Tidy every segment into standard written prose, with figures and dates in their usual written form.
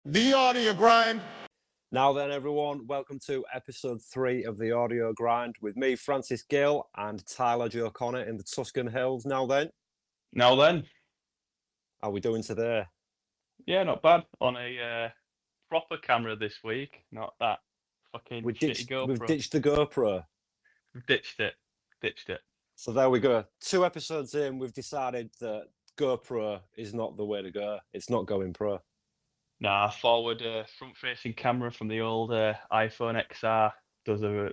The audio grind. Now then, everyone, welcome to episode 3 of the Audio Grind with me, Francis Gill, and Tyler Joe Connor in the Tuscan Hills. Now then, how are we doing today? Yeah, not bad. On a proper camera this week, not that fucking We've shitty GoPro. ditched the GoPro. We've ditched it. So there we go. 2 episodes in, we've decided that GoPro is not the way to go. It's not going pro. Nah, forward front-facing camera from the old iPhone XR does a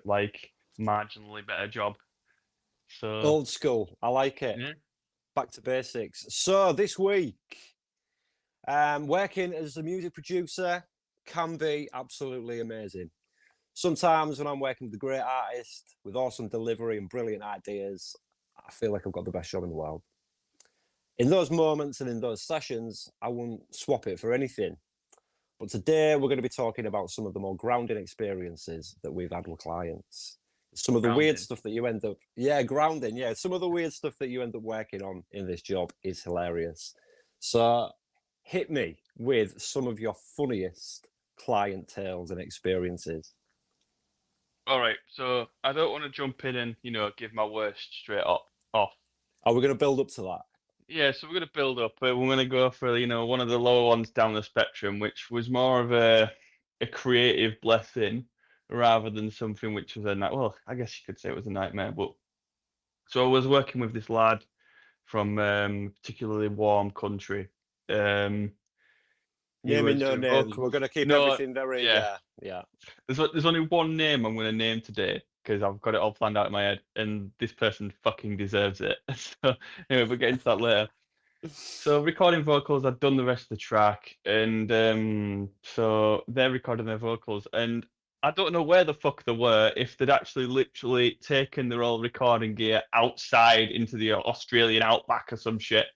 marginally better job. So Old school. I like it. yeah. Back to basics. So this week, working as a music producer can be absolutely amazing. Sometimes when I'm working with a great artist with awesome delivery and brilliant ideas, I feel like I've got the best job in the world. In those moments and in those sessions, I wouldn't swap it for anything. But today we're going to be talking about some of the more grounding experiences that we've had with clients. Some of the weird stuff that you end up, grounding. Yeah, some of the weird stuff that you end up working on in this job is hilarious. So hit me with some of your funniest client tales and experiences. All right, so I don't want to jump in and give my worst straight off. Are we going to build up to that? Yeah, so we're going to build up. We're going to go for one of the lower ones down the spectrum, which was more of a creative blessing rather than something which was a well, I guess you could say it was a nightmare. But so I was working with this lad from particularly warm country. Naming no names. We're going to keep everything very yeah. There's only one name I'm going to name today because I've got it all planned out in my head, and this person fucking deserves it. So anyway, we'll get into that later. So recording vocals, I'd done the rest of the track, and so they're recording their vocals, and I don't know where the fuck they were, if they'd actually literally taken their old recording gear outside into the Australian outback or some shit.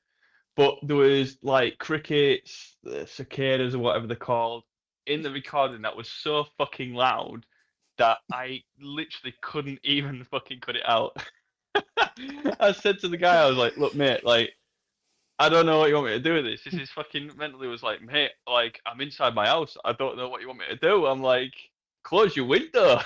But there was like crickets, cicadas or whatever they're called, in the recording that was so fucking loud that I literally couldn't even fucking cut it out. I said to the guy, I was like, look, mate, like, I don't know what you want me to do with this. This is fucking mentally was like, mate, like, I'm inside my house. I don't know what you want me to do. I'm like, close your window.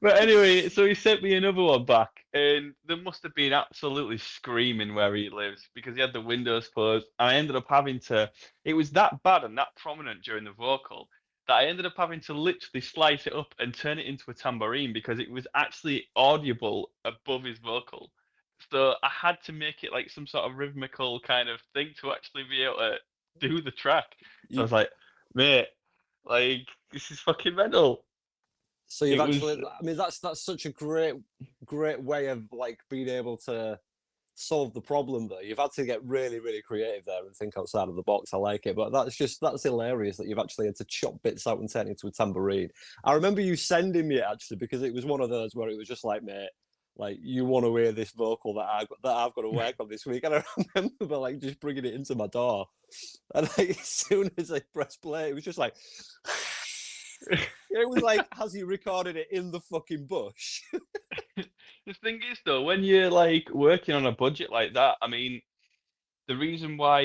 But anyway, so he sent me another one back, and there must have been absolutely screaming where he lives because he had the windows closed. And I ended up having to, it was that bad and that prominent during the vocal that I ended up having to literally slice it up and turn it into a tambourine because it was actually audible above his vocal. So I had to make it like some sort of rhythmical kind of thing to actually be able to do the track. So I was like, mate, like, this is fucking mental. So you've I mean, that's such a great way of like being able to solve the problem there. You've had to get really, really creative there and think outside of the box. I like it, but that's hilarious that you've actually had to chop bits out and turn it into a tambourine. I remember you sending me it actually because it was one of those where it was just like, mate, like you want to hear this vocal that I've got to work on this week, and I remember like just bringing it into my door, and like as soon as I pressed play, it was just like. It was like, has he recorded it in the fucking bush? The thing is, though, when you're like working on a budget like that, I mean, the reason why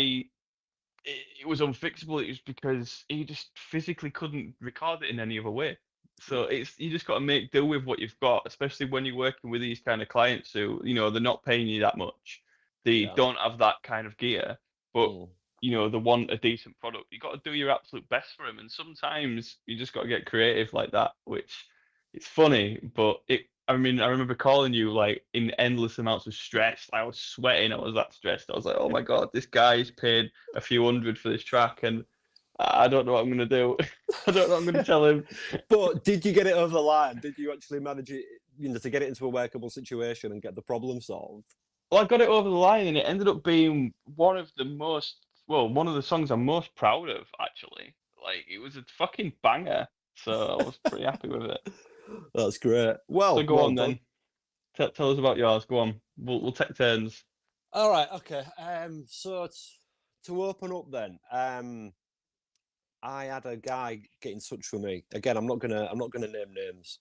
it was unfixable is because he just physically couldn't record it in any other way. So you just got to make do with what you've got, especially when you're working with these kind of clients who, they're not paying you that much. They don't have that kind of gear, but they want a decent product. You got to do your absolute best for them, and sometimes you just got to get creative like that. Which it's funny, but I remember calling you like in endless amounts of stress. I was sweating. I was that stressed. I was like, oh my god, this guy's paid a few hundred for this track, and I don't know what I'm gonna do. I don't know what I'm gonna tell him. But did you get it over the line? Did you actually manage it, to get it into a workable situation and get the problem solved? Well, I got it over the line, and it ended up being one of the songs I'm most proud of, actually. Like, it was a fucking banger, so I was pretty happy with it. That's great. Well, so go on then. Tell us about yours. Go on. We'll take turns. All right. Okay. So to open up then, I had a guy get in touch with me. Again, I'm not gonna name names,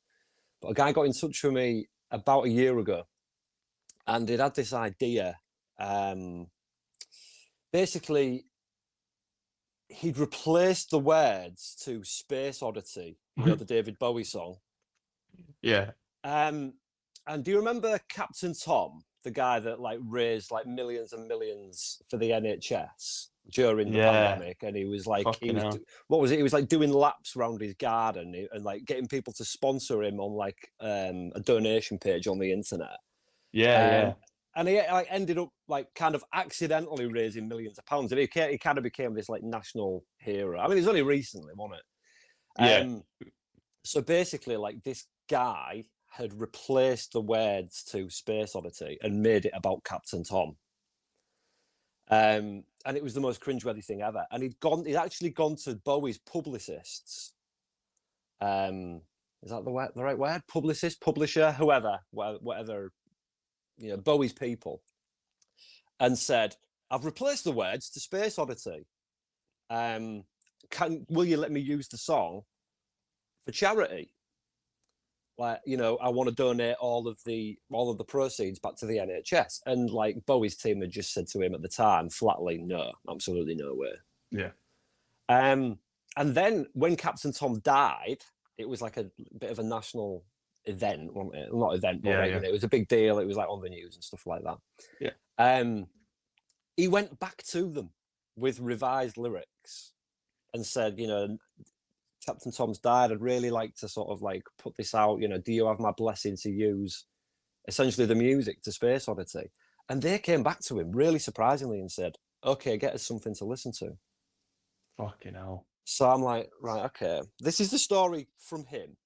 but a guy got in touch with me about a year ago, and he'd had this idea. Basically, he'd replaced the words to Space Oddity, you know, the David Bowie song. Yeah. And do you remember Captain Tom, the guy that like raised like millions and millions for the NHS during the pandemic? And he was like, what was it? He was like doing laps around his garden and like getting people to sponsor him on like a donation page on the internet. Yeah. And he like ended up like kind of accidentally raising millions of pounds, and he kind of became this like national hero. I mean, it's only recently, wasn't it? Yeah. So basically, like this guy had replaced the words to Space Oddity and made it about Captain Tom. And it was the most cringeworthy thing ever. And he'd actually gone to Bowie's publicists. Is that the right word? Publicist, publisher, whoever, whatever, you know, Bowie's people, and said, I've replaced the words to Space Oddity. Will you let me use the song for charity? Like, you know, I want to donate all of the proceeds back to the NHS. And like Bowie's team had just said to him at the time, flatly, no, absolutely no way. Yeah. And then when Captain Tom died, it was like a bit of a national event, wasn't it? Not event, but you know, it was a big deal. It was like on the news and stuff like that. Yeah. He went back to them with revised lyrics and said, you know, Captain Tom's died. I'd really like to sort of like put this out. You know, do you have my blessing to use essentially the music to Space Oddity? And they came back to him really surprisingly and said, okay, get us something to listen to. Fucking hell. So I'm like, right, okay. This is the story from him.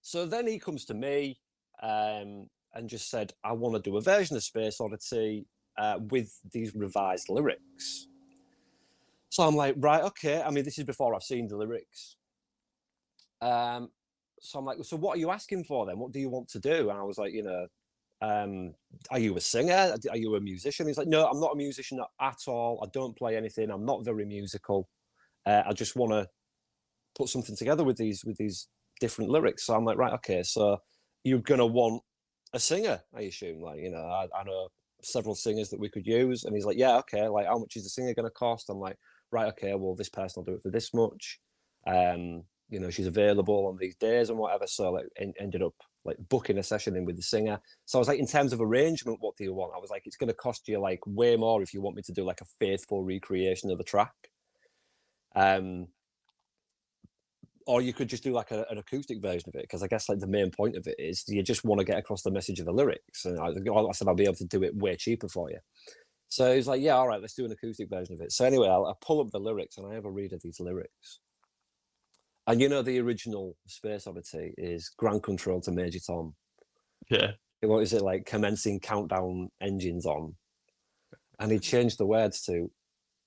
So then he comes to me and just said, I want to do a version of Space Oddity with these revised lyrics. So I'm like, right, okay. I mean, this is before I've seen the lyrics. So I'm like, so what are you asking for then? What do you want to do? And I was like, you know, are you a singer? Are you a musician? He's like, no, I'm not a musician at all. I don't play anything. I'm not very musical. I just want to put something together with these different lyrics. So I'm like, right, okay. So you're gonna want a singer, I assume. Like, you know, I know several singers that we could use. And he's like, yeah, okay. Like, how much is the singer gonna cost? I'm like, right, okay. Well, this person will do it for this much. You know, she's available on these days and whatever. So like, ended up like booking a session in with the singer. So I was like, in terms of arrangement, what do you want? I was like, it's going to cost you like way more if you want me to do like a faithful recreation of the track. Or you could just do like an acoustic version of it, because I guess like the main point of it is you just want to get across the message of the lyrics. And I said, I'll be able to do it way cheaper for you. So he's like, yeah, all right, let's do an acoustic version of it. So anyway, I pull up the lyrics and I have a read of these lyrics. And you know, the original Space Oddity is ground control to Major Tom. Yeah. What is it, like commencing countdown engines on? And he changed the words to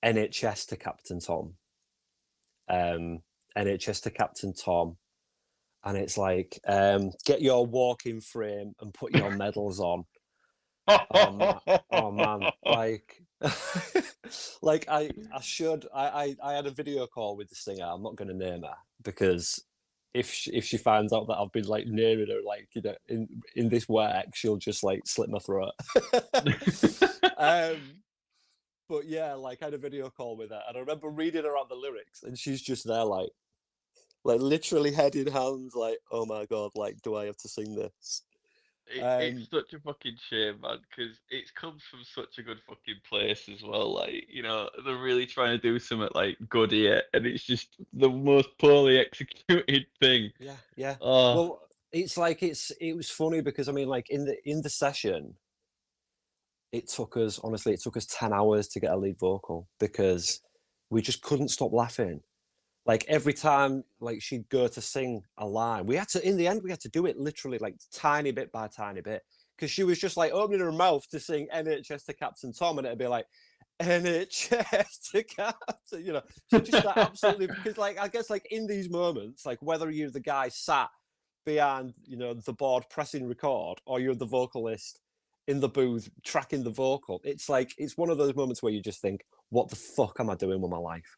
NHS to Captain Tom. NHS to Captain Tom. And it's like, get your walking frame and put your medals on. Oh man, like like I had a video call with the singer. I'm not going to name her, because if she finds out that I've been like nearing her, like, you know, in this work, she'll just like slit my throat. But yeah, like I had a video call with her, and I remember reading her out the lyrics, and she's just there like literally head in hands, like, oh my god, like, do I have to sing this? It's such a fucking shame, man, because it comes from such a good fucking place as well. Like, you know, they're really trying to do something like good here, and it's just the most poorly executed thing. Yeah. Well, it's like it was funny because I mean, like in the session, it took us 10 hours to get a lead vocal because we just couldn't stop laughing. Like every time like she'd go to sing a line, we had to do it literally like tiny bit by tiny bit, because she was just like opening her mouth to sing NHS to Captain Tom, and it'd be like NHS to Captain, you know. So just that absolutely, because like I guess like in these moments, like whether you're the guy sat behind, you know, the board pressing record, or you're the vocalist in the booth tracking the vocal, it's like it's one of those moments where you just think, what the fuck am I doing with my life?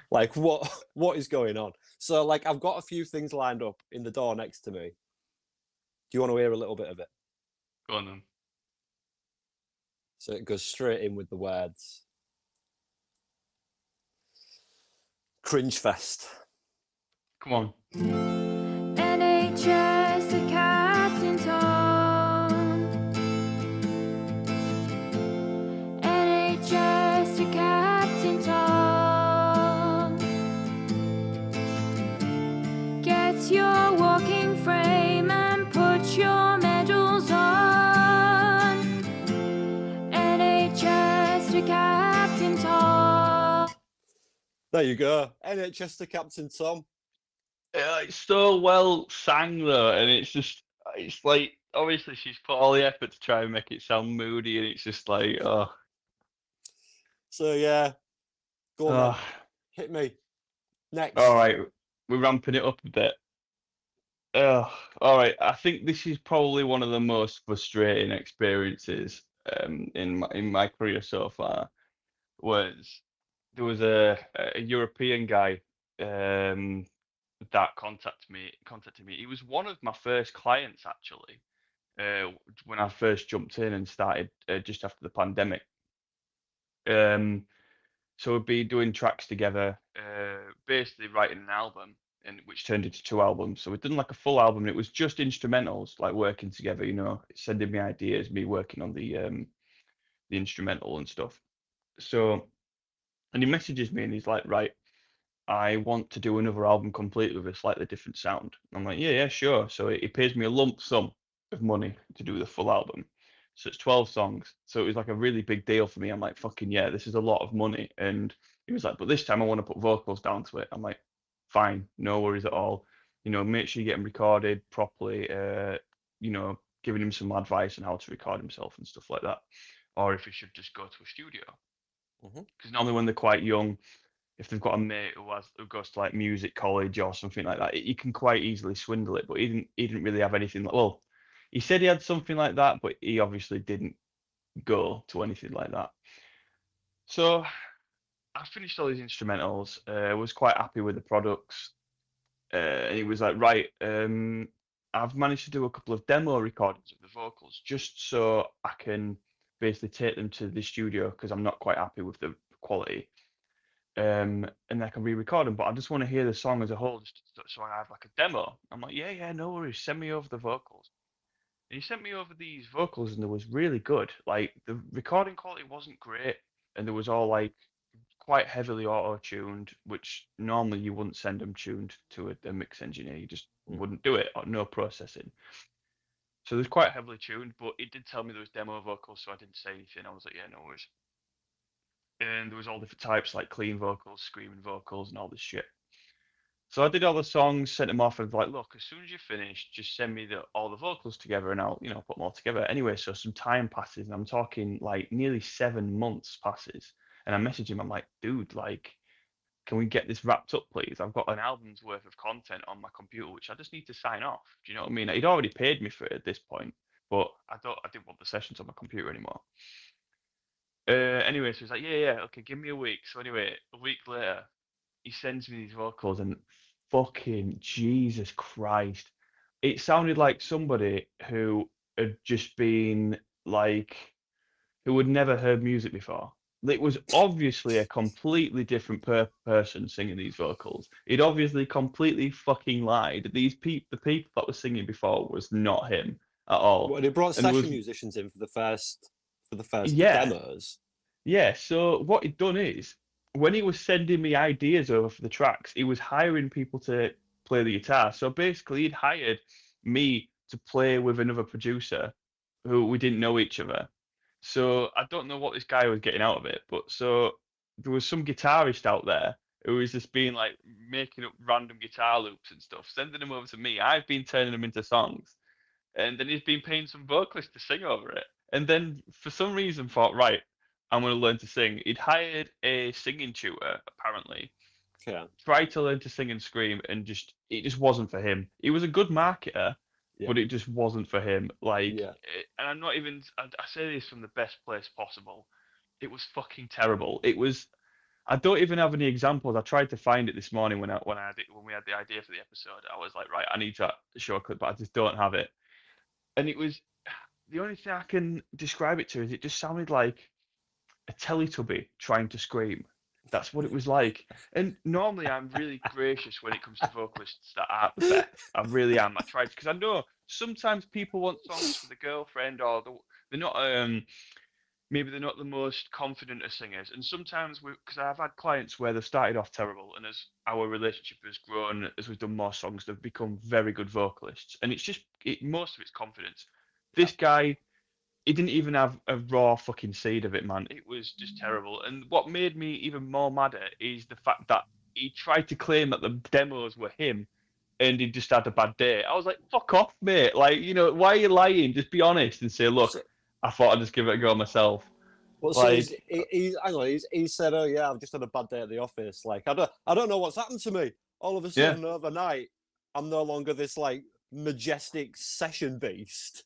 Like what is going on? So like I've got a few things lined up in the door next to me. Do you want to hear a little bit of it? Go on then. So it goes straight in with the words. Cringe fest. Come on. NHS to Captain Tom. NHS to Captain Tom. Get your walking frame and put your medals on. NHS to Captain Tom. There you go. NHS to Captain Tom. It's so well sang though, and it's like obviously she's put all the effort to try and make it sound moody, and it's just like oh. So yeah, go on then. Oh. Hit me. Next. All right, we're ramping it up a bit. All right, I think this is probably one of the most frustrating experiences in my career so far. Was there was a European guy that contacted me. He was one of my first clients actually. When I first jumped in and started just after the pandemic. So we'd be doing tracks together, basically writing an album, and which turned into 2 albums. So we'd done like a full album, and it was just instrumentals, like working together. You know, sending me ideas, me working on the instrumental and stuff. So, and he messages me, and he's like, right, I want to do another album complete with a slightly different sound. I'm like, yeah, sure. So he pays me a lump sum of money to do the full album. So it's 12 songs. So it was like a really big deal for me. I'm like, fucking yeah, this is a lot of money. And he was like, but this time I want to put vocals down to it. I'm like, fine, no worries at all. You know, make sure you get him recorded properly. You know, giving him some advice on how to record himself and stuff like that. Or if he should just go to a studio. Because normally when they're quite young, if they've got a mate who goes to like music college or something like that, you can quite easily swindle it. But he didn't really have anything like, well, he said he had something like that, but he obviously didn't go to anything like that. So I finished all these instrumentals. Was quite happy with the products. And he was like, right, I've managed to do a couple of demo recordings of the vocals just so I can basically take them to the studio because I'm not quite happy with the quality. And I can re-record them, but I just want to hear the song as a whole, just so I have like a demo. I'm like, yeah, no worries, send me over the vocals. And he sent me over these vocals, and they was really good. Like the recording quality wasn't great, and there was all like quite heavily auto-tuned, which normally you wouldn't send them tuned to a mix engineer. You just wouldn't do it, or no processing. So it was quite heavily tuned, but it did tell me there was demo vocals, so I didn't say anything. I was like, yeah, no worries. And there was all different types, like clean vocals, screaming vocals, and all this shit. So I did all the songs, sent them off, and like, look, as soon as you're finished, just send me all the vocals together, and I'll, put them all together. Anyway, so some time passes, and I'm talking like nearly 7 months passes, and I message him. I'm like, dude, like, can we get this wrapped up, please? I've got an album's worth of content on my computer, which I just need to sign off. Do you know what I mean? He'd already paid me for it at this point, but I didn't want the sessions on my computer anymore. Anyway, so he's like, yeah, okay, give me a week. So anyway, a week later, he sends me these vocals, and fucking Jesus Christ, it sounded like somebody who had just been like, who had never heard music before. It was obviously a completely different person singing these vocals. He'd obviously completely fucking lied. The people that were singing before was not him at all. Well, they brought And session musicians in for the first yeah. demos. Yeah, so what he'd done is, when he was sending me ideas over for the tracks, he was hiring people to play the guitar. So basically, he'd hired me to play with another producer who we didn't know each other. So I don't know what this guy was getting out of it, but so there was some guitarist out there who was just being like making up random guitar loops and stuff, sending them over to me. I've been turning them into songs, and then he's been paying some vocalists to sing over it. And then for some reason thought, right, I'm going to learn to sing. He'd hired a singing tutor, apparently. Yeah. Tried to learn to sing and scream, and it just wasn't for him. He was a good marketer, but it just wasn't for him. Like, and I'm not even, I say this from the best place possible. It was fucking terrible. It was, I don't even have any examples. I tried to find it this morning when we had the idea for the episode. I was like, right, I need to show a clip, but I just don't have it. And it was, the only thing I can describe it to is it just sounded like a Teletubby trying to scream. That's what it was like. And normally I'm really gracious when it comes to vocalists that aren't the best. I really am. I try because I know sometimes people want songs for the girlfriend or they're not maybe they're not the most confident of singers. And sometimes because I've had clients where they've started off terrible, and as our relationship has grown, as we've done more songs, they've become very good vocalists. And it's just most of it's confidence. This guy, he didn't even have a raw fucking seed of it, man. It was just terrible. And what made me even more madder is the fact that he tried to claim that the demos were him and he just had a bad day. I was like, fuck off, mate. Like, why are you lying? Just be honest and say, look, So, I thought I'd just give it a go myself. well, so Like, he said, oh yeah, I've just had a bad day at the office. Like, I don't know what's happened to me. All of a sudden, overnight, I'm no longer this like majestic session beast.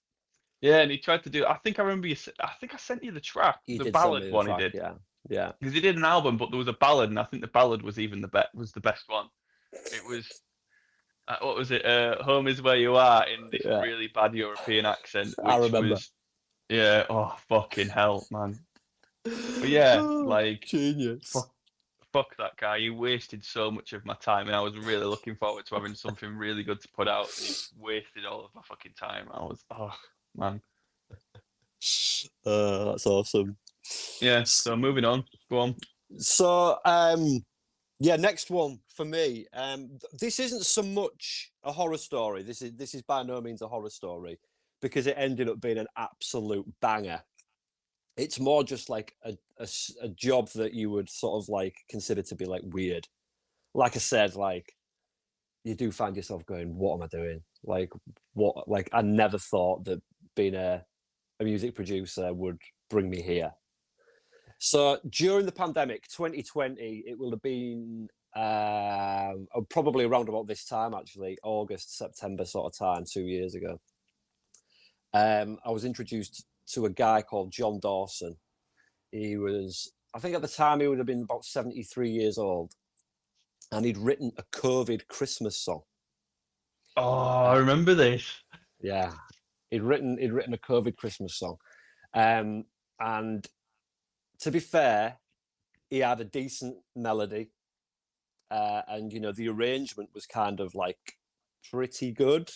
yeah, and he tried to do. I think I remember you. I think I sent you the track, the ballad one he did. Yeah. Because he did an album, but there was a ballad, and I think the ballad was even the best one. It was. What was it? Home is where you are in this really bad European accent. Which I remember. Was, yeah. Oh fucking hell, man. But yeah, like genius. Fuck that guy. He wasted so much of my time, and I was really looking forward to having something really good to put out. And he wasted all of my fucking time. I was, man. That's awesome. Yeah. So moving on. Go on. So next one for me. This isn't so much a horror story. This is by no means a horror story because it ended up being an absolute banger. It's more just like a job that you would sort of like consider to be like weird. Like I said, like you do find yourself going, what am I doing? Like what? Like I never thought that being a music producer would bring me here. So during the pandemic, 2020, it will have been probably around about this time, actually, August, September sort of time, 2 years ago. I was introduced to a guy called John Dawson. He was, I think at the time he would have been about 73 years old, and he'd written a COVID Christmas song. Oh, I remember this. Yeah, he'd written a COVID Christmas song, and to be fair, he had a decent melody, and the arrangement was kind of like pretty good.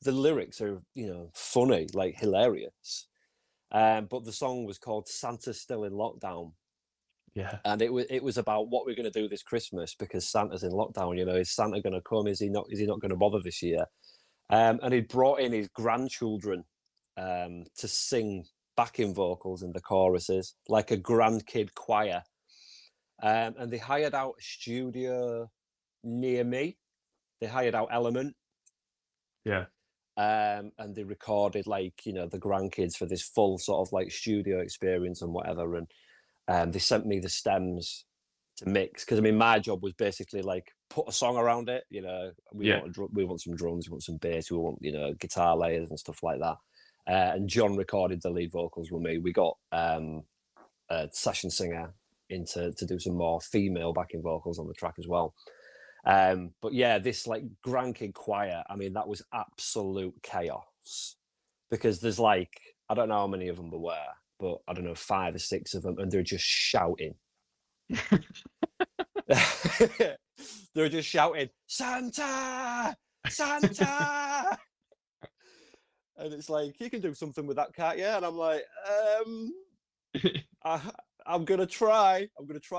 The lyrics are funny, like hilarious, but the song was called "Santa's Still in Lockdown." Yeah, and it was about what we're going to do this Christmas because Santa's in lockdown. Is Santa going to come? Is he not? Is he not going to bother this year? And he'd brought in his grandchildren to sing backing vocals in the choruses, like a grandkid choir. And they hired out a studio near me. They hired out Element. Yeah. And they recorded the grandkids for this full sort of like studio experience and whatever. And they sent me the stems to mix because my job was basically like put a song around it. We want some drums, we want some bass, we want guitar layers and stuff like that. And John recorded the lead vocals with me. We got a session singer to do some more female backing vocals on the track as well. But yeah, this like grandkid choir, that was absolute chaos because there's I don't know how many of them there were, but I don't know, 5 or 6 of them, and they're just shouting. They're just shouting, Santa, Santa. And it's like, you can do something with that, can't you? And I'm like, I'm gonna try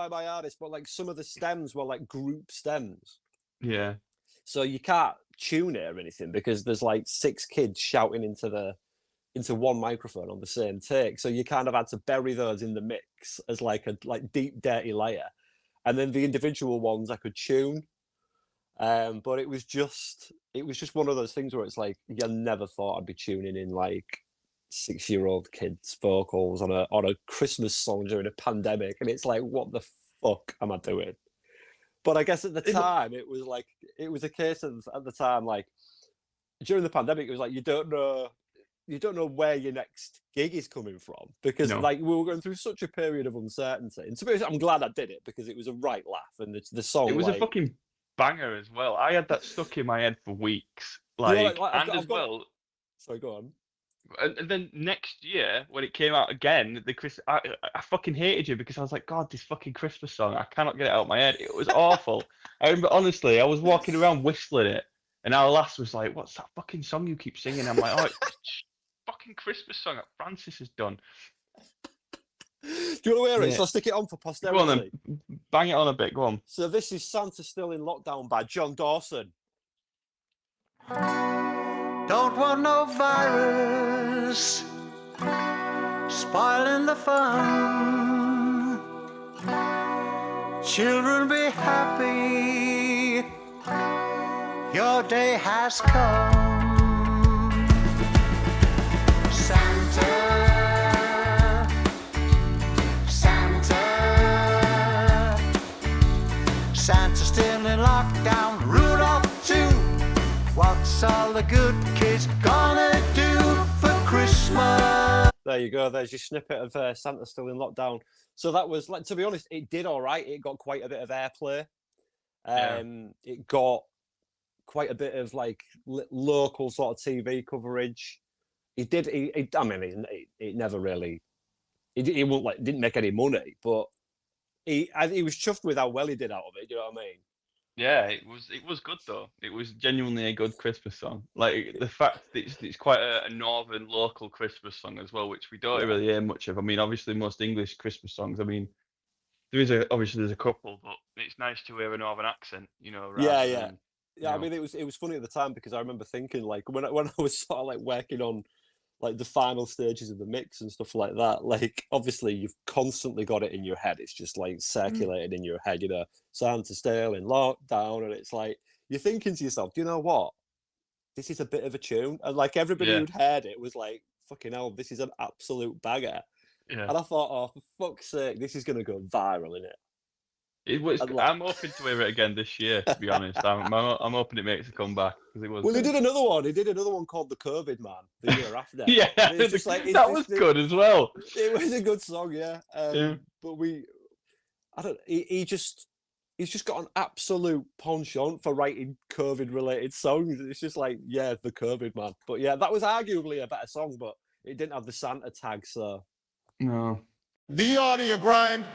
my hardest, but like some of the stems were like group stems. Yeah. So you can't tune it or anything because there's like 6 kids shouting into one microphone on the same take. So you kind of had to bury those in the mix as like a deep, dirty layer. And then the individual ones I could tune. But it was just one of those things where it's like, you never thought I'd be tuning in like 6-year-old kids' vocals on a Christmas song during a pandemic. And it's like, what the fuck am I doing? But I guess at the time it was a case of, at the time, like during the pandemic, it was like, you don't know where your next gig is coming from because like we were going through such a period of uncertainty. And to be honest, I'm glad I did it because it was a right laugh. And the song, it was a fucking banger as well. I had that stuck in my head for weeks. Sorry, go on. And then next year, when it came out again, I fucking hated you because I was like, God, this fucking Christmas song, I cannot get it out of my head. It was awful. I remember, honestly, I was walking around whistling it, and our lass was like, "What's that fucking song you keep singing?" I'm like, "Oh, it's fucking Christmas song that Francis has done." Do you want to hear it? Yeah. So I'll stick it on for Go on posterity. then, bang it on a bit. Go on. So this is Santa Still in Lockdown by John Dawson. Don't want no virus spoiling the fun. Children, be happy. Your day has come. Santa, Santa, Santa's still in lockdown. Rudolph too. What's all the good kids gonna do for Christmas? There you go. There's your snippet of Santa Still in Lockdown. So that was, like, to be honest, it did all right. It got quite a bit of airplay. It got quite a bit of like local sort of TV coverage. It never really. It won't like didn't make any money, but he was chuffed with how well he did out of it. You know what I mean? Yeah, it was good though. It was genuinely a good Christmas song. Like the fact that it's quite a northern local Christmas song as well, which we don't really hear much of. I mean, obviously most English Christmas songs. I mean, there's a couple, but it's nice to hear a northern accent. You know. Yeah. I mean, it was funny at the time because I remember thinking like when I was sort of like working on like the final stages of the mix and stuff like that. Like, obviously, you've constantly got it in your head. It's just like circulated in your head, you know, Santa Still in Lockdown. And it's like, you're thinking to yourself, do you know what? This is a bit of a tune. And like everybody who'd heard it was like, fucking hell, this is an absolute bagger. Yeah. And I thought, oh, for fuck's sake, this is going to go viral, innit? I'm hoping to hear it again this year. To be honest, I'm hoping it makes a comeback because it was. Well, he did another one. He did another one called "The COVID Man" the year after. Yeah, it's just like, that was good as well. It was a good song, yeah. But he's just got an absolute penchant for writing COVID-related songs. It's just like, yeah, the COVID Man. But yeah, that was arguably a better song, but it didn't have the Santa tag, so No. Be on your grind.